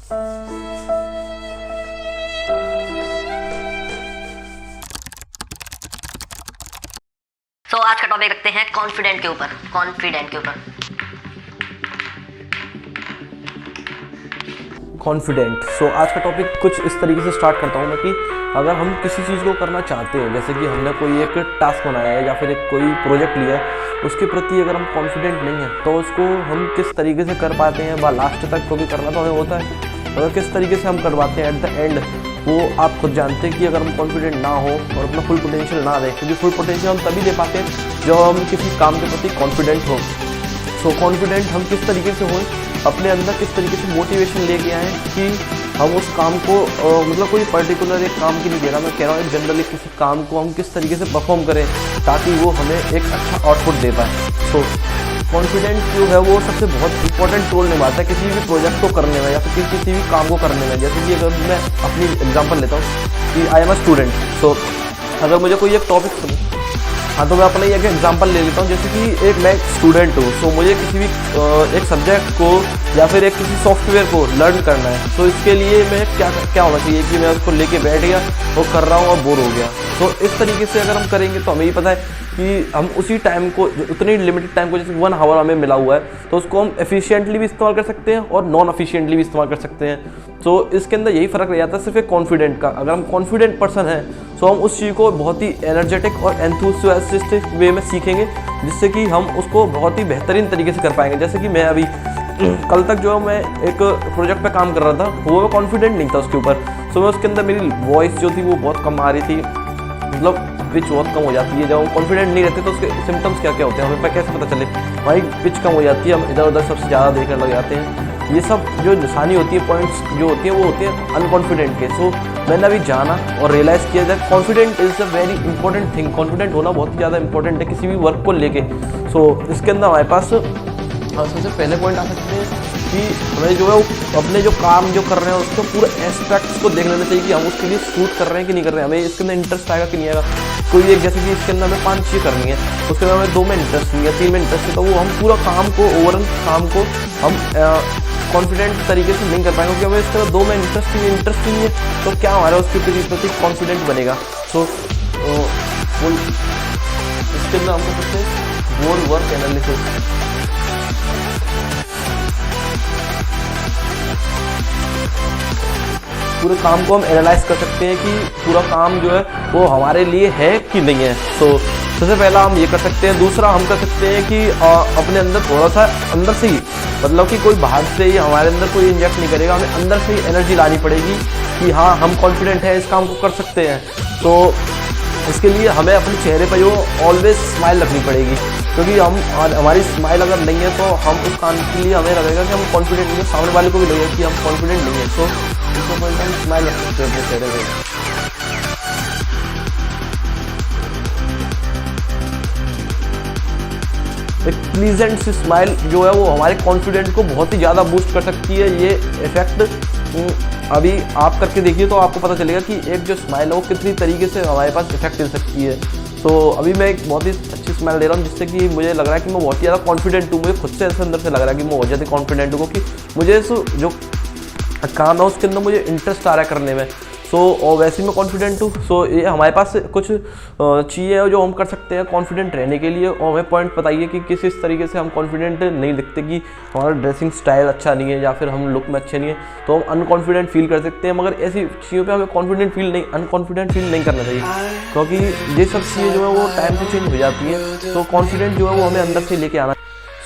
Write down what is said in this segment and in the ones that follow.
तो आज का टॉपिक रखते हैं कॉन्फिडेंट के ऊपर। कॉन्फिडेंट। सो आज का टॉपिक कुछ इस तरीके से स्टार्ट करता हूँ मैं कि अगर हम किसी चीज़ को करना चाहते हैं, जैसे कि हमने कोई एक टास्क बनाया है या फिर एक कोई प्रोजेक्ट लिया है, उसके प्रति अगर हम कॉन्फिडेंट नहीं हैं तो उसको हम किस तरीके से कर पाते हैं, वह लास्ट तक क्योंकि करना तो हमें होता है, अगर किस तरीके से हम करवाते हैं एट द एंड, वो आप खुद जानते हैं कि अगर हम कॉन्फिडेंट ना हो और अपना फुल पोटेंशियल ना दें, क्योंकि फुल पोटेंशियल हम तभी दे पाते हैं जब हम किसी काम के प्रति कॉन्फिडेंट हो। सो कॉन्फिडेंट हम किस तरीके से हों, अपने अंदर किस तरीके से मोटिवेशन लेके आएँ कि हम उस काम को मतलब कोई पर्टिकुलर एक काम की नहीं कह रहा, मैं कह रहा हूँ जनरली किसी काम को हम किस तरीके से परफॉर्म करें ताकि वो हमें एक अच्छा आउटपुट दे पाए। सो कॉन्फिडेंट जो है वो सबसे बहुत इंपॉर्टेंट रोल निभाता है किसी भी प्रोजेक्ट को करने में या फिर किसी भी काम को करने में। जैसे कि अगर मैं अपनी एग्जांपल लेता हूँ कि आई एम अ स्टूडेंट, सो अगर मुझे कोई एक टॉपिक हाँ तो मैं अपना एक एग्जांपल ले लेता हूँ। जैसे कि मैं स्टूडेंट हूँ, सो मुझे किसी भी एक सब्जेक्ट को या फिर एक किसी सॉफ्टवेयर को लर्न करना है, तो इसके लिए मैं क्या होना चाहिए कि मैं उसको लेके बैठ गया और कर रहा हूँ और बोर हो गया। तो इस तरीके से अगर हम करेंगे तो हमें ये पता है कि हम उसी टाइम को, उतनी लिमिटेड टाइम को, जैसे 1 आवर हमें मिला हुआ है, तो उसको हम एफिशिएंटली भी इस्तेमाल कर सकते हैं और नॉन एफिशिएंटली भी इस्तेमाल कर सकते हैं। तो इसके अंदर यही फ़र्क रह जाता है सिर्फ एक कॉन्फिडेंट का। अगर हम कॉन्फिडेंट पर्सन हैं तो हम उस चीज़ को बहुत ही एनर्जेटिक और एंथुसियास्टिक वे में सीखेंगे, जिससे कि हम उसको बहुत ही बेहतरीन तरीके से कर पाएंगे। जैसे कि मैं अभी कल तक जो मैं एक प्रोजेक्ट पे काम कर रहा था, वो मैं कॉन्फिडेंट नहीं था उसके ऊपर। सो मैं उसके अंदर मेरी वॉइस जो थी वो बहुत कम आ रही थी, मतलब पिच बहुत कम हो जाती है। जब हम कॉन्फिडेंट नहीं रहते तो उसके सिम्टम्स क्या क्या होते हैं हमें कैसे पता चले, हमारी पिच कम हो जाती है, हम इधर उधर सबसे ज़्यादा देखने लग जाते हैं। ये सब जो निशानी होती है, पॉइंट्स जो होती हैं, वो होती हैं अनकॉन्फिडेंट के। सो मैंने अभी जाना और रियलाइज़ किया जाए confident is a very important thing. Confident होना बहुत ही ज़्यादा इंपॉर्टेंट है किसी भी वर्क को लेके। सो इसके अंदर हमारे पास सबसे पहले पॉइंट आ सकते हैं कि हमें जो है वो अपने जो काम जो कर रहे हैं उसको पूरे एस्पेक्ट्स को देख लेना चाहिए कि हम उसके लिए शूट कर रहे हैं कि नहीं कर रहे हैं, हमें इसके अंदर इंटरेस्ट आएगा कि नहीं आएगा। कोई एक जैसे कि इसके अंदर हमें 5 चीज़ें करनी है, उसके अंदर हमें 2 में इंटरेस्ट नहीं है, 3 में इंटरेस्ट है, तो वो हम पूरा काम को, ओवरऑल काम को हम कॉन्फिडेंट तरीके से नहीं कर पाएंगे, क्योंकि हमें इसके अंदर 2 में इंटरेस्ट नहीं है, तो क्या हमारा उसके प्रति कॉन्फिडेंट बनेगा। सो फुल इसके अंदर हम कर सकते हैं गोल वर्क एनालिसिस। पूरे काम को हम एनालाइज कर सकते हैं कि पूरा काम जो है वो हमारे लिए है कि नहीं है। तो सबसे पहला हम ये कर सकते हैं। दूसरा हम कर सकते हैं कि अपने अंदर थोड़ा सा अंदर से ही, मतलब कि कोई बाहर से ही हमारे अंदर कोई इंजेक्ट नहीं करेगा, हमें अंदर से ही एनर्जी लानी पड़ेगी कि हाँ हम कॉन्फिडेंट हैं, इस काम को कर सकते हैं। तो इसके लिए हमें अपने चेहरे पर जो ऑलवेज स्माइल रखनी पड़ेगी, क्योंकि हमारी स्माइल अगर नहीं है तो हम उस काम के लिए हमें लगेगा कि हम कॉन्फिडेंट नहीं है, सामने वाले को भी लगेगा कि हम कॉन्फिडेंट नहीं है। तो इसको पॉइंट हम स्माइल रख सकते हैं अपने चेहरे पर। एक प्लीजेंट सी स्माइल जो है वो हमारे कॉन्फिडेंट को बहुत ही ज़्यादा बूस्ट कर सकती है। ये इफेक्ट अभी आप करके देखिए तो आपको पता चलेगा कि एक जो स्माइल है वो कितनी तरीके से हमारे पास इफेक्ट दे सकती है। तो अभी मैं एक बहुत ही अच्छी स्माइल दे रहा हूँ, जिससे कि मुझे लग रहा है कि मैं बहुत ही ज़्यादा कॉन्फिडेंट हूँ। मुझे खुद से ऐसे अंदर से लग रहा है कि मैं बहुत ज़्यादा कॉन्फिडेंट हूँ, क्योंकि मुझे जो काम है उसके अंदर मुझे इंटरेस्ट आ रहा है करने में। सो और वैसे ही मैं कॉन्फिडेंट हूँ। सो ये हमारे पास कुछ चीज़ें हैं जो हम कर सकते हैं कॉन्फिडेंट रहने के लिए। और हमें पॉइंट बताइए कि किस तरीके से हम कॉन्फिडेंट नहीं दिखते, कि हमारा ड्रेसिंग स्टाइल अच्छा नहीं है या फिर हम लुक में अच्छे नहीं है, तो हम अनकॉन्फिडेंट फील कर सकते हैं। मगर ऐसी चीज़ों पे हमें अनकॉन्फिडेंट फील नहीं करना चाहिए, क्योंकि ये सब चीज़ें जो है वो टाइम से चेंज हो जाती हैं। तो कॉन्फिडेंट जो है वो हमें अंदर से लेके आना।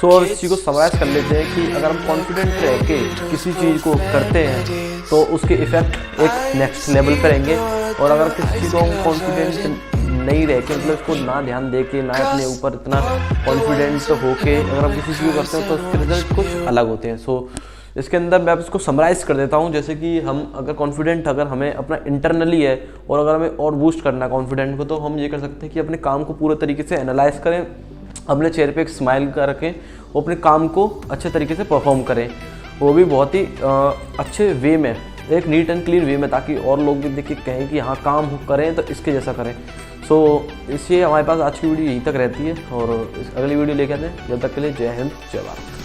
सो अब इस चीज़ को समराइज़ कर लेते हैं कि अगर हम कॉन्फिडेंट रह के किसी चीज़ को करते हैं तो उसके इफ़ेक्ट एक नेक्स्ट लेवल पर रहेंगे। और अगर किसी चीज़ को हम कॉन्फिडेंट नहीं रह के, मतलब उसको ना ध्यान दे के, ना अपने ऊपर इतना कॉन्फिडेंट होके अगर हम किसी चीज़ को करते हैं तो उसके रिजल्ट कुछ अलग होते हैं। सो इसके अंदर मैं इसको समराइज़ कर देता हूँ। जैसे कि हम अगर कॉन्फिडेंट, अगर हमें अपना इंटरनली है और अगर हमें और बूस्ट करना है कॉन्फिडेंट को, तो हम ये कर सकते हैं कि अपने काम को पूरे तरीके से एनालाइज करें, अपने चेहरे पे एक स्माइल कर रखें और अपने काम को अच्छे तरीके से परफॉर्म करें, वो भी बहुत ही अच्छे वे में, एक नीट एंड क्लीन वे में, ताकि और लोग भी देख के कहें कि हाँ काम करें तो इसके जैसा करें। सो इसलिए हमारे पास आज की वीडियो यहीं तक रहती है और अगली वीडियो लेके आते हैं। जब तक के लिए जय हिंद, जय भारत।